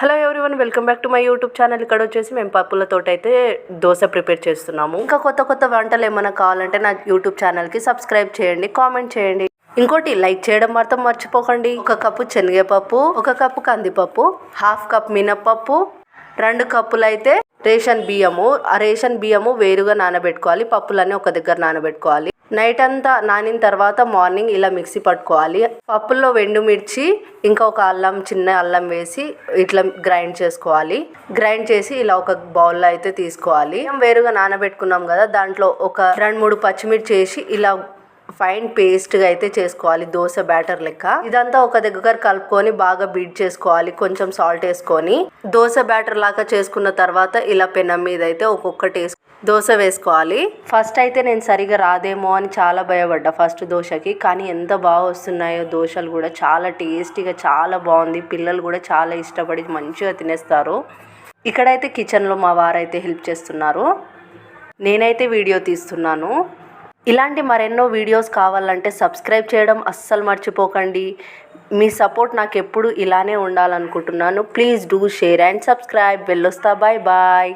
Hello everyone, welcome back to my YouTube channel. ఇక్కడ వచ్చేసి మేము పప్పులతోటి అయితే దోశ ప్రిపేర్ చేస్తున్నాము. ఇంకా కొత్త కొత్త వంటలు ఏమైనా కావాలంటే నా యూట్యూబ్ ఛానల్కి సబ్స్క్రైబ్ చేయండి, కామెంట్ చేయండి. ఇంకోటి లైక్ చేయడం మాత్రం మర్చిపోకండి. 1 కప్పు శనగపప్పు, 1 కప్పు కందిపప్పు, 1/2 కప్ మినప్పప్పు, 2 కప్పులు అయితే రేషన్ బియ్యము. ఆ రేషన్ బియ్యము వేరుగా నానబెట్టుకోవాలి. పప్పులన్నీ ఒక దగ్గర నానబెట్టుకోవాలి. నైట్ అంతా నానిన తర్వాత మార్నింగ్ ఇలా మిక్సీ పట్టుకోవాలి. పప్పుల్లో ఎండుమిర్చి ఇంకా ఒక చిన్న అల్లం వేసి ఇట్లా గ్రైండ్ చేసుకోవాలి. గ్రైండ్ చేసి ఇలా ఒక బౌల్లో అయితే తీసుకోవాలి. వేరుగా నానబెట్టుకున్నాం కదా, దాంట్లో ఒక 2-3 పచ్చిమిర్చి వేసి ఇలా ఫైన్ పేస్ట్గా అయితే చేసుకోవాలి, దోశ బ్యాటర్ లెక్క. ఇదంతా ఒక దగ్గర కలుపుకొని బాగా బీట్ చేసుకోవాలి. కొంచెం సాల్ట్ వేసుకొని దోశ బ్యాటర్ లాగా చేసుకున్న తర్వాత ఇలా పెనం మీద అయితే ఒక్కొక్కటి దోశ వేసుకోవాలి. ఫస్ట్ అయితే నేను సరిగా రాదేమో అని చాలా భయపడ్డా ఫస్ట్ దోశకి, కానీ ఎంత బాగా వస్తున్నాయో దోశలు కూడా. చాలా టేస్టీగా, చాలా బాగుంది. పిల్లలు కూడా చాలా ఇష్టపడి మంచిగా తినేస్తారు. ఇక్కడైతే కిచెన్లో మా వారైతే హెల్ప్ చేస్తున్నారు, నేనైతే వీడియో తీస్తున్నాను. ఇలాంటి మరెన్నో వీడియోస్ కావాలంటే సబ్స్క్రైబ్ చేయడం అస్సలు మర్చిపోకండి. మీ సపోర్ట్ నాకు ఎప్పుడు ఇలానే ఉండాలనుకుంటున్నాను. Please do share and subscribe. వెళ్ళొస్తా, బాయ్ బాయ్.